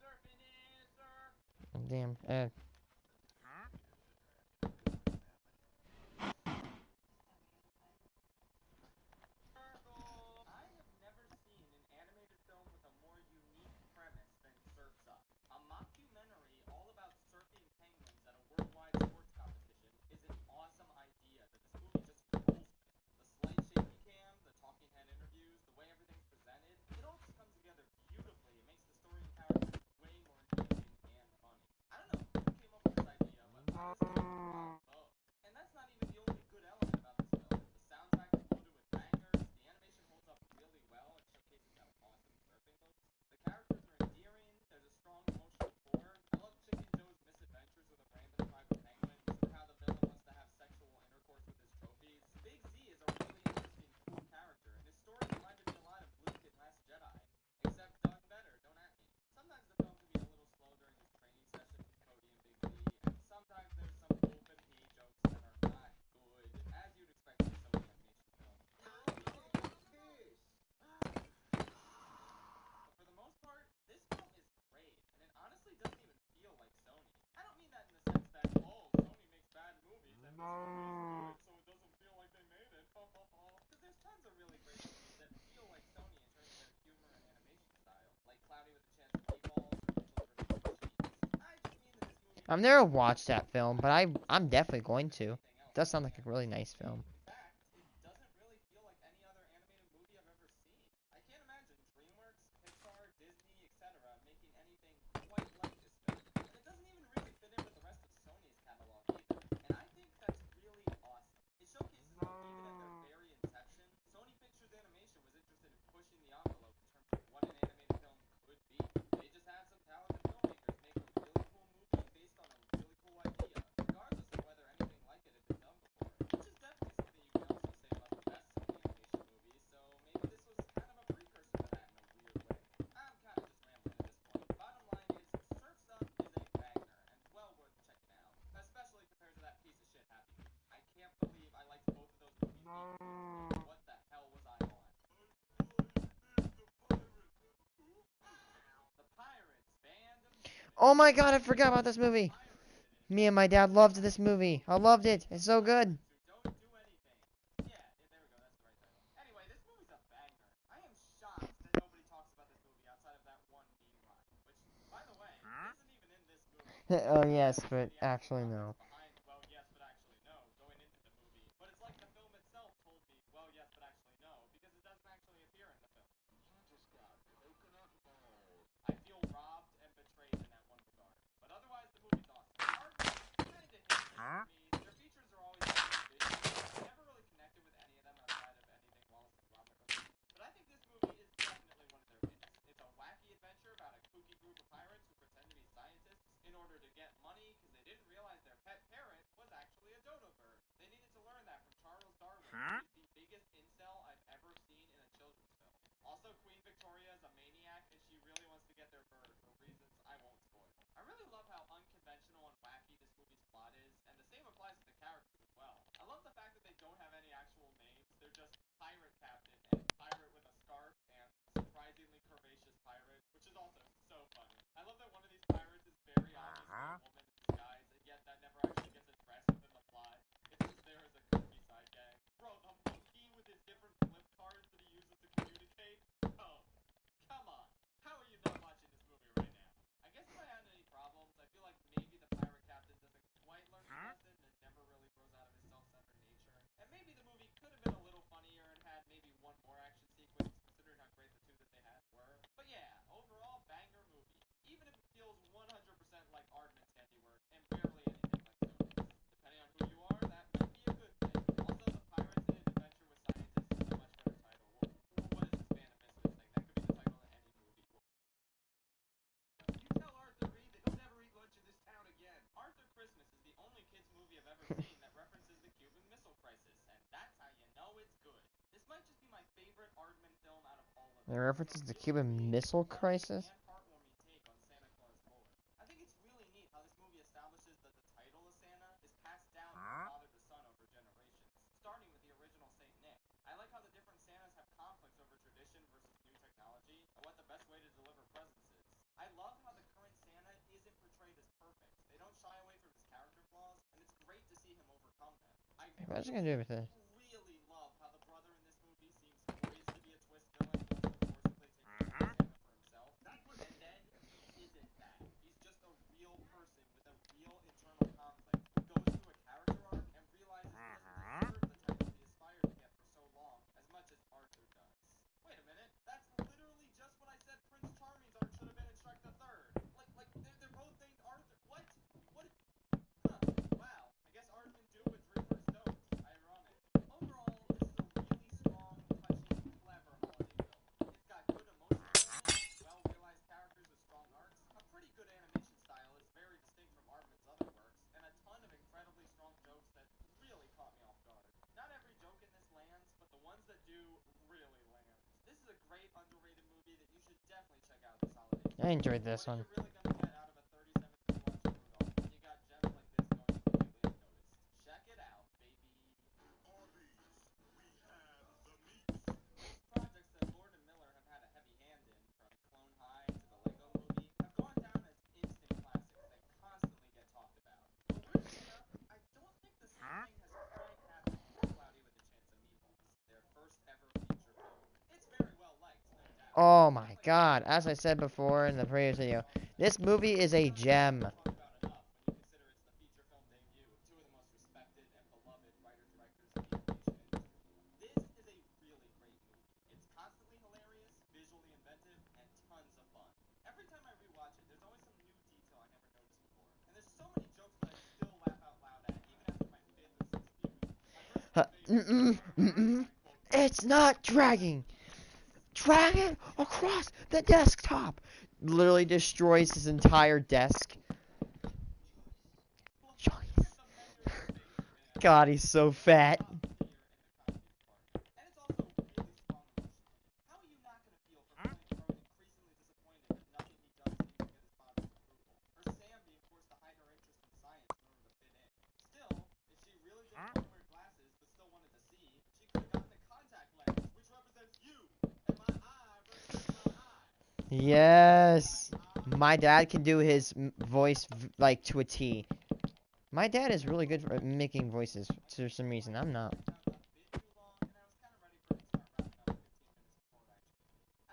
Surfing in surf. Damn. I have never seen an animated film with a more unique premise than Surf's Up. A mockumentary all about surfing penguins at a worldwide sports competition is an awesome idea that this movie just rolls with. The slight shaky cam, the talking head interviews, the way everything's presented, it all just comes together beautifully. It makes the story and characters way more engaging and funny. I don't know who came up with this idea, but honestly, bravo. And that's not even the only good element about this film. The soundtrack is loaded with bangers, the animation holds up really well and showcases how awesome surfing looks. The characters are endearing, there's a strong emotional core. I love Chicken Joe's misadventures with a random tribe of penguins, or how the villain wants to have sexual intercourse with his trophies. Big Z is a really interesting, cool character, and his story reminded me a lot of Luke in Last Jedi. Except done better, don't at me. Sometimes the film can be a little slow during his training sessions with Cody and Big Z, and sometimes there's some open P jokes that are not good, as you'd expect from a Sony animation film. But for the most part, this film is great, and it honestly doesn't even feel like Sony. I don't mean that in the sense that, oh, Sony makes bad movies, and this movie is good, so it doesn't feel like they made it, Because there's tons of really great movies that feel like Sony in terms of their humor and animation style, like Cloudy with a Chance of Meatballs or Mitchell's vs. Machines. I just mean that this movie I've never watched that film, but I'm definitely going to. It does sound like a really nice film. in fact, it doesn't really feel like any other animated movie I've ever seen. I can't imagine DreamWorks, Pixar, Disney, etc. making anything quite like this film. And it doesn't even really fit in with the rest of Sony's catalog either. And I think that's really awesome. It showcases how even in their very inception, Sony Pictures Animation was interested in pushing the envelope in terms of what an animated film could be. They just had some talented filmmakers make a really cool movie based on a really cool idea, regardless of whether anything like it had been done before. Which is definitely something you can also say about the best Sony animation movies, so maybe this was kind of a precursor to that in a weird way. I'm kind of just rambling at this point. Bottom line is, Surf's Up is a banger, and well worth checking out. Especially compared to that piece of shit Happy Feet. I can't believe I liked both of those movies equally. What the hell was I on? The Pirates, Band of Music. Oh my god, I forgot about this movie. Me and my dad loved this movie. I loved it. It's so good. Don't do anything. Yeah, there we go. That's the right title. Anyway, this movie's a banger. I am shocked that nobody talks about this movie outside of that one meme line, which, by the way, isn't even in this movie. Oh yes, but actually no. Behind, well, yes, but actually no, going into the movie. But it's like the film itself told me, well, yes, but actually no, because it doesn't actually appear in the film. You just got coconut balls. I feel robbed and betrayed in that one regard. But otherwise, the movie's awesome. Artwork kind of hit and miss for me. Their features are always really visual. I never really connected with any of them outside of anything Wallace and Gromit related. But I think this movie is definitely one of their hits. It's a wacky adventure about a kooky group of pirates who pretend to be scientists in order to get money because they didn't realize their pet parrot for reasons I won't spoil. I really love how unconventional and wacky this movie's plot is, and the same applies to the characters as well. I love the fact that they don't have any actual names. They're just Pirate Captain and Pirate with a Scarf and Surprisingly Curvaceous Pirate, which is also so funny. I love that one of these pirates is very obviously a woman in disguise, and yet that never actually gets addressed within the plot. It's just there as a kooky side gag. Bro, the monkey with his different flip cards that he uses to communicate? Oh, come on. How are you not watching this movie right now? I guess if I had any problems, I feel like maybe the pirate captain doesn't quite learn his lesson and never really grows out of his self-centered nature. And maybe the movie could have been a little funnier and had maybe one more action sequence, considering how great the two that they had were. But yeah, overall, banger movie. Even if it feels 100% like Aardman's handiwork and barely anything like Sony's. Depending on who you are, that might be a good thing. Also, the Pirates in an Adventure with Scientists is a much better title. What is this Band of Misfits thing? That could be the title of any movie. You tell Arthur Reed that he'll never eat lunch in this town again. Arthur Christmas is the only kids movie I've ever seen that references the Cuban Missile Crisis, and that's how you know it's good. This might just be my favorite Aardman film out of all of them. The references to the Cuban Missile Crisis? And heartwarming take on Santa Claus lore. I think it's really neat how this movie establishes that the title of Santa is passed down from father to son over generations, starting with the original Saint Nick. I like how the different Santas have conflicts over tradition versus new technology, and what the best way to deliver presents is. I love how the current Santa isn't portrayed as perfect. They don't shy away from his character flaws, and it's great to see him overcome them. What's it gonna do with this? Really love how the brother in this movie seems poised to be a twist villain who wants to forcibly take control of Santa for himself. And then he isn't that. He's just a real person with a real internal conflict who goes through a character arc and realizes he doesn't deserve the title he aspired to get for so long as much as Arthur does. Wait a minute, that's literally just what I said Prince Charming's arc should have been in Shrek the Third. They're both named Arthur. What? What? Huh. Wow. I guess Aardman do what DreamWorks don't. Ironic. Overall, this is a really strong, touching, clever holiday film. It's got good emotional moments, well-realized characters with strong arcs, a pretty good animation style is very distinct from Aardman's other works, and a ton of incredibly strong jokes that really caught me off guard. Not every joke in this lands, but the ones that do really land. This is a great underrated movie that you should definitely check out this holiday season. I enjoyed this one. What are you really gonna get out of a 37-minute watch of Rudolph when you got gems like this going completely unnoticed? Check it out, baby. Most projects that Lord and Miller have had a heavy hand in, from Clone High to the Lego Movie, have gone down as instant classics that constantly get talked about. But weirdly enough, I don't think the same thing has quite happened with Cloudy with a Chance of Meatballs, their first ever feature film. It's very well liked, no doubt. Oh my god, as I said before in the previous video, this movie is a gem. Talked about enough when you consider it's the feature film debut of two of the most respected and beloved writer-directors in the animation industry. This is a really great movie. It's constantly hilarious, visually inventive, and tons of fun. Every time I rewatch it, there's always some new detail I never noticed before. And there's so many jokes that I still laugh out loud at, even after my 5th or 6th viewing. My personal favorite It's not dragging. Drag it across the desktop. Literally destroys his entire desk. God, he's so fat. Yes. My dad can do his voice like to a T. My dad is really good for making voices for some reason. I'm not. I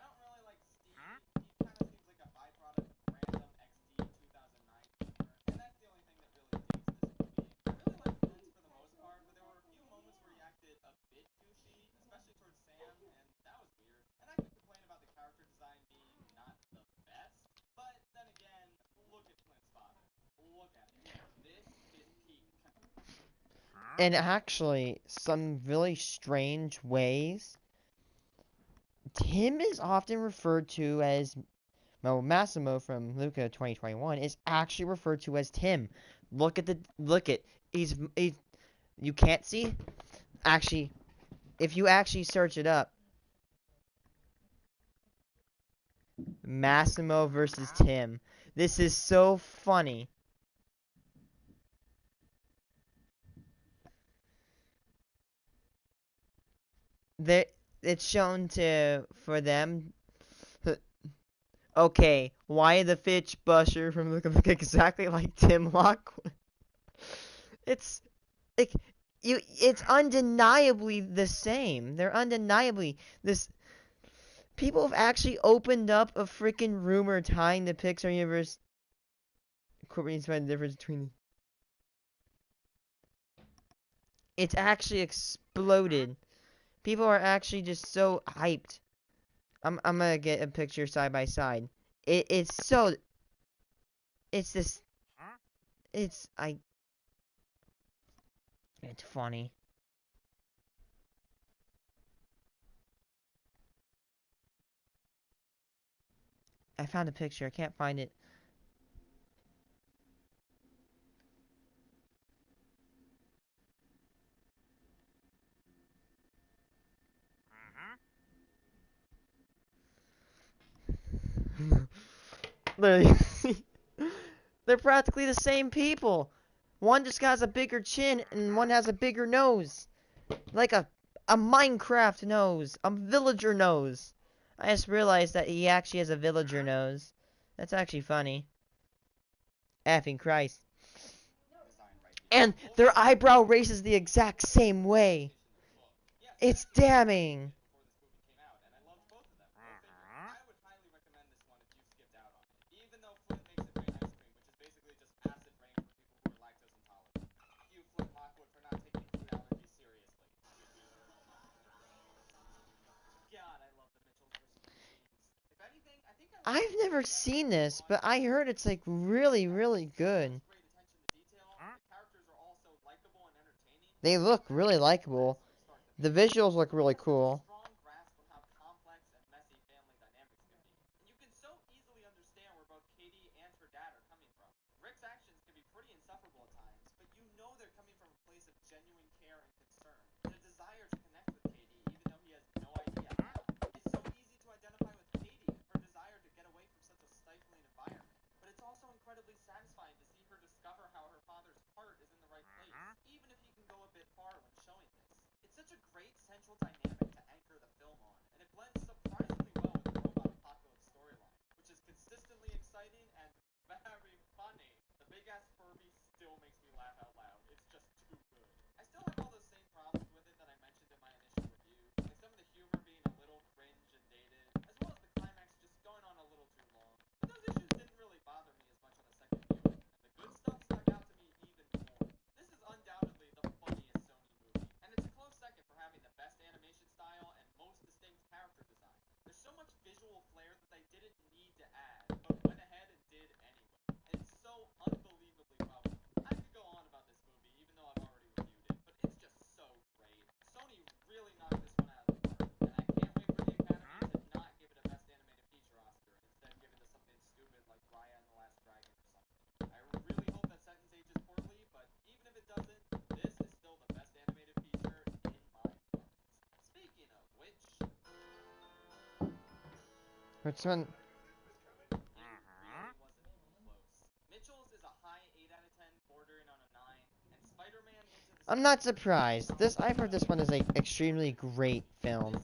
don't really like Steve. He kind of seems like a byproduct of random XD 2009 humor, and that's the only thing that really dates this movie. I really like Vince for the most part, but there were a few moments where he acted a bit douchey, especially towards Sam, and that was weird. And I could complain about the character design being not the best, but then again, look at Clint's father. Look at him. This is peak. In actually some really strange ways, Tim is often referred to as, well, Massimo from Luca 2021 is actually referred to as Tim. Look at he's you can't see? Actually, if you actually search it up, Massimo versus Tim. This is so funny. It's shown for them. Okay, why the Fitch Busher from look exactly like Tim Lockwood? It's like it's undeniably the same. They're undeniably this. People have actually opened up a freaking rumor tying the Pixar universe. Courtney needs to find the difference between. It's actually exploded. People are actually just so hyped. I'm gonna get a picture side by side. It's so. It's this. It's It's funny. I found a picture. I can't find it. Literally, they're practically the same people. One just has a bigger chin, and one has a bigger nose, like a Minecraft nose, a villager nose. I just realized that he actually has a villager nose. That's actually funny. Effing Christ. And their eyebrow raises the exact same way. It's damning. I've never seen this, but I heard it's like really, really good. They look really likable. The visuals look really cool. Which one? I'm not surprised. I've heard this one is an extremely great film.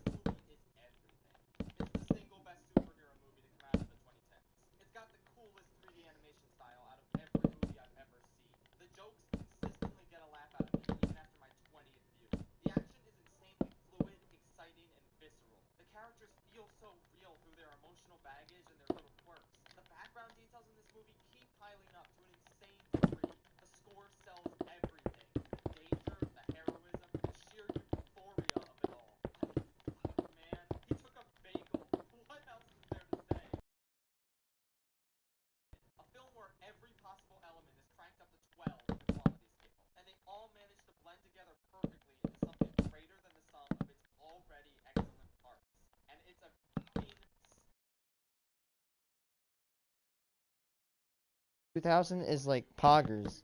Two thousand is like poggers.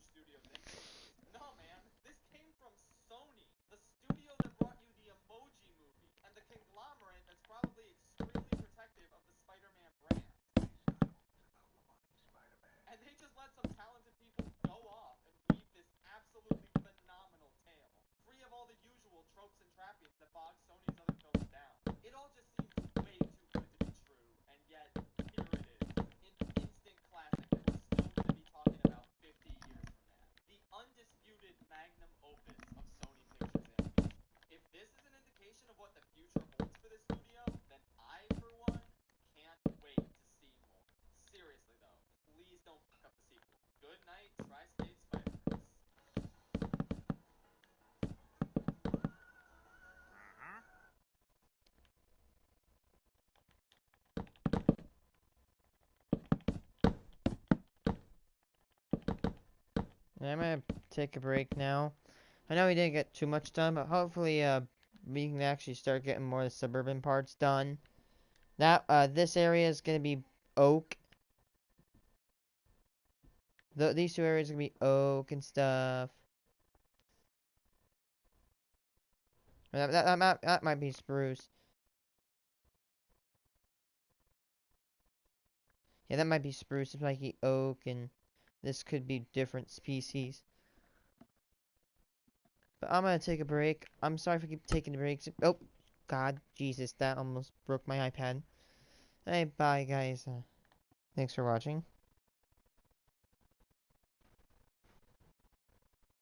tropes and trappings that bog Sony's other films down. It all just seems way too good to be true, and yet here it is, an instant classic that we're still going to be talking about 50 years from now. The undisputed magnum opus of Sony Pictures Animation. If this is an indication of what the future holds for this studio, then I, for one, can't wait to see more. Seriously though, please don't fuck up the sequel. Good night, Tri-State Spider-Verse. I'm gonna take a break now. I know we didn't get too much done, but hopefully, we can actually start getting more of the suburban parts done. That, this area is gonna be oak. These two areas are gonna be oak and stuff. That might be spruce. Yeah, that might be spruce. It might be oak, and this could be different species. But I'm gonna take a break. I'm sorry for keep taking the breaks. Oh, God, Jesus, that almost broke my iPad. Hey, bye, guys. Thanks for watching.